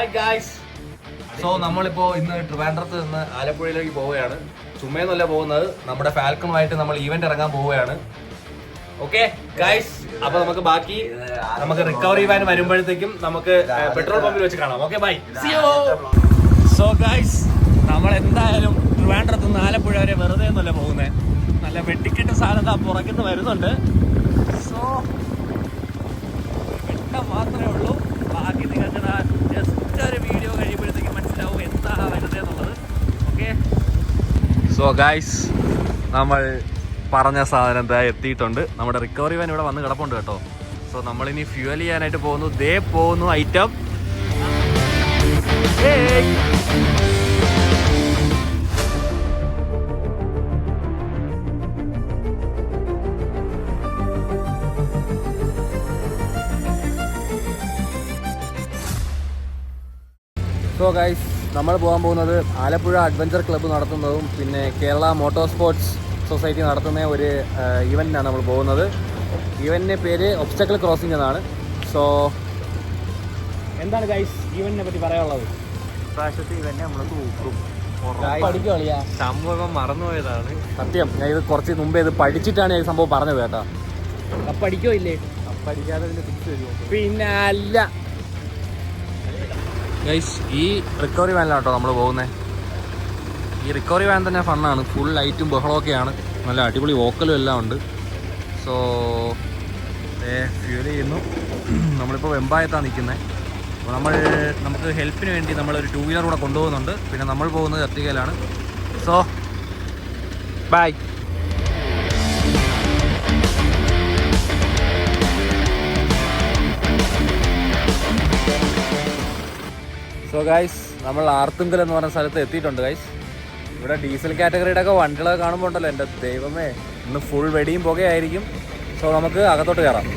Hi guys. So നമ്മളിപ്പോൾ ഇന്ന് ട്രിവാൻഡ്രത്ത് നിന്ന് ആലപ്പുഴയിലേക്ക് പോവുകയാണ്. ചുമ്മയെന്നല്ല പോകുന്നത്, നമ്മുടെ ഫാൽക്കണുമായിട്ട് നമ്മൾ ഈവന്റ് ഇറങ്ങാൻ പോവുകയാണ്. ഓക്കെ ഗായ്സ്, അപ്പൊ നമുക്ക് റിക്കവറി വാൻ വരുമ്പോഴത്തേക്കും നമുക്ക് പെട്രോൾ പമ്പിൽ വെച്ച് കാണാം. Okay bye. സോ ഗായ്സ്, നമ്മൾ എന്തായാലും ട്രിവാൻഡ്രത്ത് നിന്ന് ആലപ്പുഴ വരെ വെറുതെ ഒന്നല്ല പോകുന്നത്. നല്ല വെട്ടിക്കെട്ട് സാധനം പുറത്തുനിന്ന് വരുന്നുണ്ട്. സോ വെട്ടം മാത്രമേ ഉള്ളൂ, ബാക്കി നിങ്ങൾക്ക് ജസ്റ്റ് ഒരു വീഡിയോ കഴിയുമ്പോഴത്തേക്കും മനസ്സിലാവും എന്താ വരുന്നത് എന്നുള്ളത്. ഓക്കെ. സോ ഗായ്സ്, നമ്മൾ പറഞ്ഞ സാധനം എന്താ എത്തിയിട്ടുണ്ട്. നമ്മുടെ റിക്കവറി വാൻ ഇവിടെ വന്ന് കിടപ്പുണ്ട് കേട്ടോ. സോ നമ്മളിനി ഫ്യൂവൽ ചെയ്യാനായിട്ട് പോകുന്നു. ദേ പോകുന്നു ഐറ്റം. സോ ഗൈസ്, നമ്മൾ പോകാൻ പോകുന്നത് ആലപ്പുഴ അഡ്വഞ്ചർ ക്ലബ്ബ് നടത്തുന്നതും പിന്നെ കേരള മോട്ടോർ സ്പോർട്സ് സൊസൈറ്റി നടത്തുന്ന ഒരു ഈവൻറ്റിനാണ് നമ്മൾ പോകുന്നത്. ഈവൻറ്റിൻ്റെ പേര് ഒബ്സ്റ്റക്കിൾ ക്രോസിംഗ് എന്നാണ്. സോ എന്താണ് ഗൈസ് ഈവൻറ്റിനെ പറ്റി പറയാനുള്ളത്? പ്രാവശ്യത്തെ ഇവന്നെ നമ്മൾ തൂക്കും. സംഭവം മറന്നുപോയതാണ് സത്യം. ഞാൻ ഇത് കുറച്ച് മുമ്പേ ഇത് പഠിച്ചിട്ടാണ് ഈ സംഭവം പറഞ്ഞത് കേട്ടോ. പഠിക്കോ ഇല്ലേ? പഠിക്കാതെ ഫിക്സ് വരുമോ? പിന്നെ അല്ല ഗൈസ്, ഈ റിക്കവറി വാനിലാണ് കേട്ടോ നമ്മൾ പോകുന്നത്. ഈ റിക്കവറി വാൻ തന്നെ ഫണ്ണാണ്. ഫുൾ ലൈറ്റും ബഹളമൊക്കെയാണ്. നല്ല അടിപൊളി വോക്കലും എല്ലാം ഉണ്ട്. സോ ഫ്യൂൽ ചെയ്യുന്നു. നമ്മളിപ്പോൾ വെമ്പായത്താണ് നിൽക്കുന്നത്. അപ്പോൾ നമുക്ക് ഹെൽപ്പിന് വേണ്ടി നമ്മളൊരു 2 വീലർ കൂടെ കൊണ്ടുപോകുന്നുണ്ട്. പിന്നെ നമ്മൾ പോകുന്നത് എർട്ടിഗയിലാണ്. So bye. സോ ഗൈസ്, നമ്മൾ ആർത്തുങ്കൽ എന്ന് പറഞ്ഞ സ്ഥലത്ത് എത്തിയിട്ടുണ്ട് ഗൈസ്. ഇവിടെ ഡീസൽ കാറ്റഗറിയുടെ ഒക്കെ വണ്ടികളൊക്കെ കാണുമ്പോൾ ഉണ്ടല്ലോ, എൻ്റെ ദൈവമേ, ഇന്ന് ഫുൾ വെടിയും പുകയായിരിക്കും. സോ നമുക്ക് അകത്തോട്ട് കയറാം.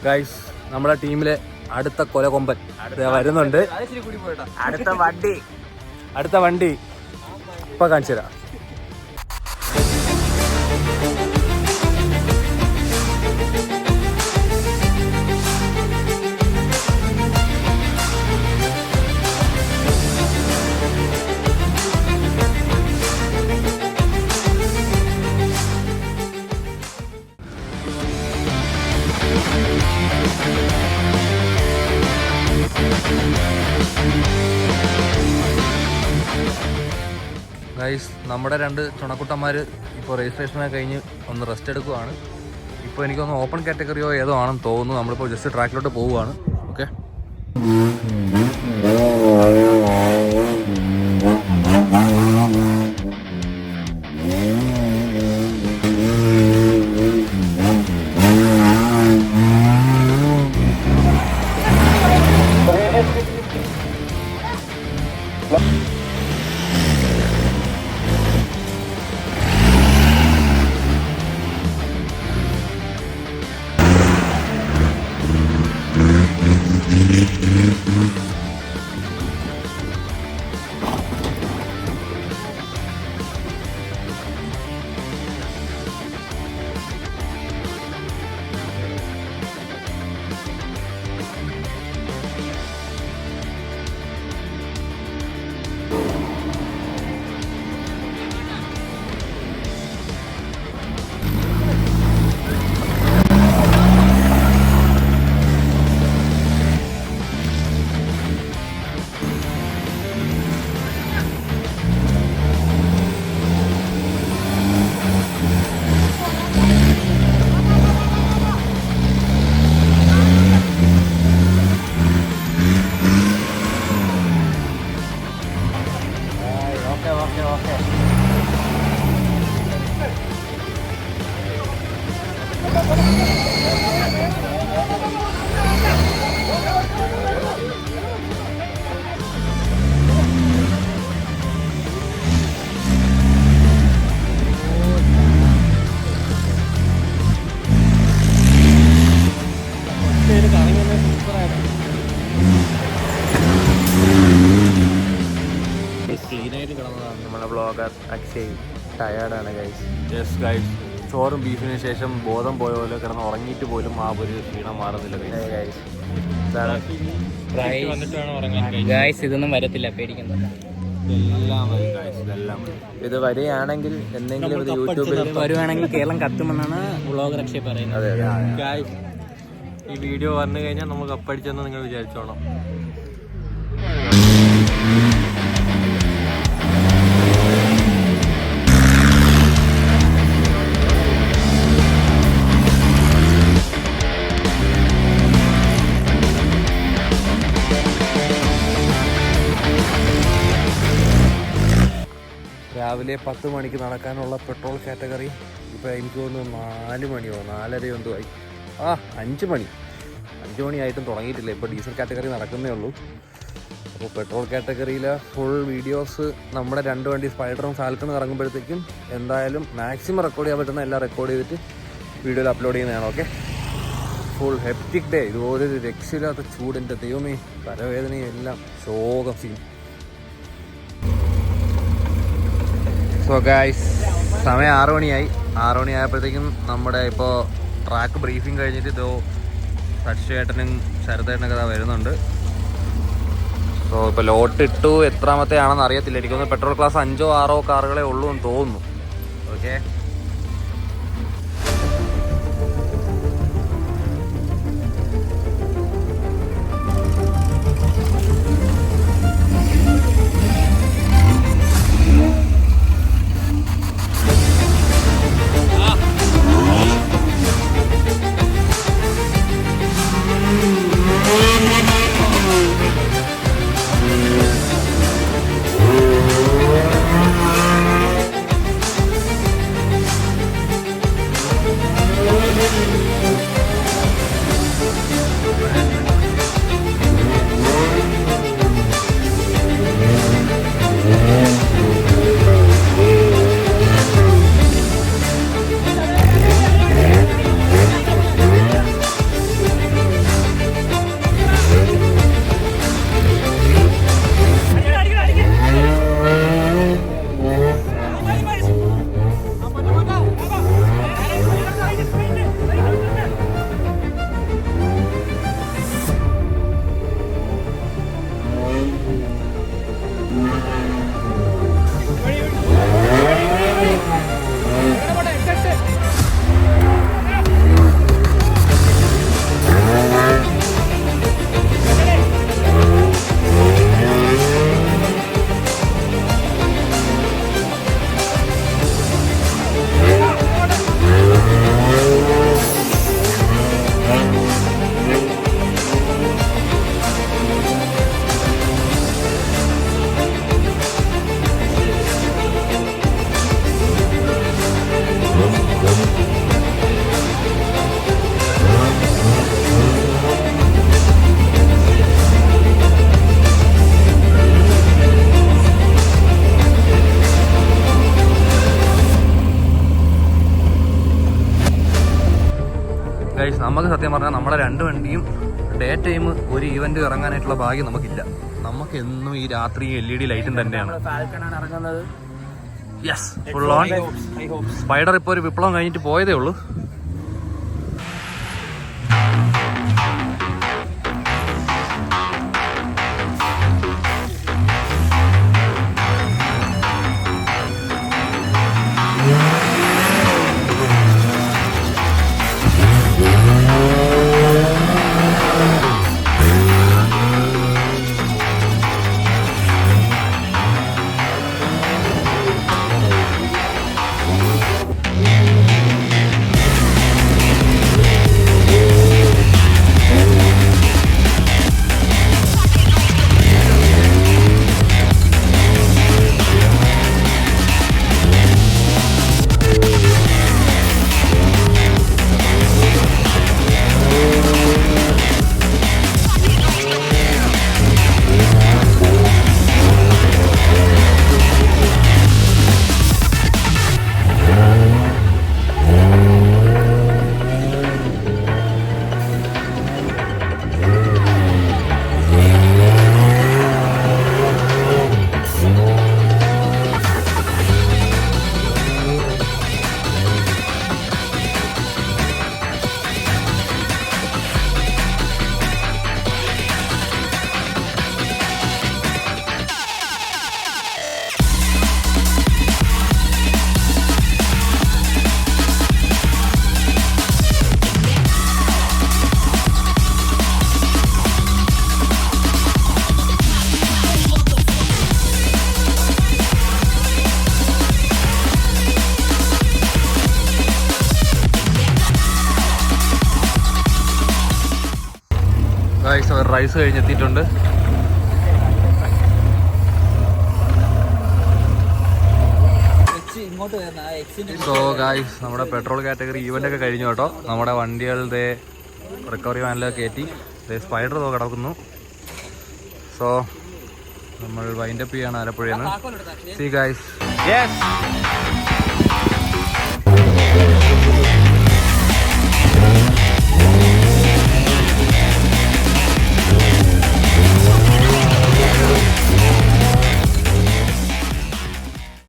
ഗൈസ്, നമ്മുടെ ടീമിലെ അടുത്ത കൊലകൊമ്പൻ വരുന്നുണ്ട്. അടുത്ത വണ്ടി ഇപ്പൊ കാണിച്ചു തരാം. ഗൈസ്, നമ്മുടെ 2 ചുണക്കുട്ടന്മാർ ഇപ്പോൾ രജിസ്ട്രേഷനൊക്കെ കഴിഞ്ഞ് ഒന്ന് റെസ്റ്റ് എടുക്കുവാണ്. ഇപ്പോൾ എനിക്കൊന്ന് ഓപ്പൺ കാറ്റഗറിയോ ഏതോ ആണെന്ന് തോന്നുന്നു. നമ്മളിപ്പോൾ ജസ്റ്റ് ട്രാക്കിലോട്ട് പോവുകയാണ്. ഓക്കെ. ക്ലീനായിട്ട് കിടന്നതാണ് നമ്മളെ ബ്ലോഗർ അക്ഷയ്. ടയേർഡാണ് ഗൈസ്. യെസ് ഗൈസ്, ചോറും ബീഫിന് ശേഷം ബോധം പോയ പോലെ കിടന്ന് ഉറങ്ങിയിട്ട് പോലും ആ ഒരു ക്ഷീണം മാറുന്നില്ല ഗൈസ്. ഗൈസ് ഇതൊന്നും വരത്തില്ല, പേടിക്കണ്ട. ഇത് വരികയാണെങ്കിൽ എന്തെങ്കിലും ഇത് യൂട്യൂബിൽ വരുവാണെങ്കിൽ കേരളം കത്തുമെന്നാണ് വ്ളോഗർ അക്ഷയ് പറയുന്നത്. ഗൈസ്, ഈ വീഡിയോ വന്നു കഴിഞ്ഞാൽ നമുക്ക് അപ്പടിച്ചെന്ന് നിങ്ങൾ വിചാരിച്ചോണം. രാവിലെ 10 മണിക്ക് നടക്കാനുള്ള പെട്രോൾ കാറ്റഗറി ഇപ്പോൾ എനിക്ക് തോന്നുന്നു 4 മണിയോ 4:30 എന്തോ ആയി. 5 മണിയായിട്ടും തുടങ്ങിയിട്ടില്ല. ഇപ്പോൾ ഡീസൽ കാറ്റഗറി നടക്കുന്നേ ഉള്ളൂ. അപ്പോൾ പെട്രോൾ കാറ്റഗറിയിലെ ഫുൾ വീഡിയോസ് നമ്മുടെ 2 വണ്ടി സ്പൈഡറും ഫാൽക്കണും ഇറങ്ങുമ്പോഴത്തേക്കും എന്തായാലും മാക്സിമം റെക്കോർഡ് ചെയ്യാൻ പറ്റുന്ന എല്ലാം റെക്കോർഡ് ചെയ്തിട്ട് വീഡിയോയിൽ അപ്ലോഡ് ചെയ്യുന്നതാണ്. Okay, full hectic day. ഇതുപോലെ ഒരു രക്ഷയില്ലാത്ത ചൂടിൻ്റെ ദൈവമേ, തലവേദനയും എല്ലാം ശോകം സീൻ. സോ ഗൈസ്, സമയം 6 മണിയായി. 6 മണിയായപ്പോഴത്തേക്കും നമ്മുടെ ഇപ്പോൾ ട്രാക്ക് ബ്രീഫിങ് കഴിഞ്ഞിട്ട് ഇതോ സച്ചിയേട്ടനും ശരതേട്ടനൊക്കെ ഇതാ വരുന്നുണ്ട്. സോ ഇപ്പോൾ ലോട്ട് ഇട്ടു. എത്രാമത്തെ ആണെന്ന് അറിയത്തില്ല. എനിക്കൊന്ന് പെട്രോൾ ക്ലാസ് 5 or 6 കാറുകളെ ഉള്ളൂ എന്ന് തോന്നുന്നു. ഓക്കെ, നമുക്ക് സത്യം പറഞ്ഞാൽ നമ്മുടെ 2 വണ്ടിയും ഡേ ടൈം ഒരു ഈവന്റ് ഇറങ്ങാനായിട്ടുള്ള ഭാഗ്യം നമുക്കില്ല. നമുക്ക് എന്നും ഈ രാത്രി LED ലൈറ്റും തന്നെയാണ്. Yes, full on. സ്പൈഡർ ഇപ്പോൾ ഒരു വിപ്ലവം കഴിഞ്ഞിട്ട് പോയതേ ഉള്ളൂ. ഗായ്സ് അവർ റൈസ് കഴിഞ്ഞെത്തിയിട്ടുണ്ട്. സോ ഗായ്സ് നമ്മുടെ പെട്രോൾ കാറ്റഗറി ഈവൻ്റ് ഒക്കെ കഴിഞ്ഞു കേട്ടോ. നമ്മുടെ വണ്ടികളുടെ റിക്കവറി വാനിലൊക്കെ കയറ്റി സ്പൈഡർ കിടക്കുന്നു. സോ നമ്മൾ വൈൻഡപ്പ് ചെയ്യാണ് ആലപ്പുഴയിൽ നിന്ന്. See guys. യെസ്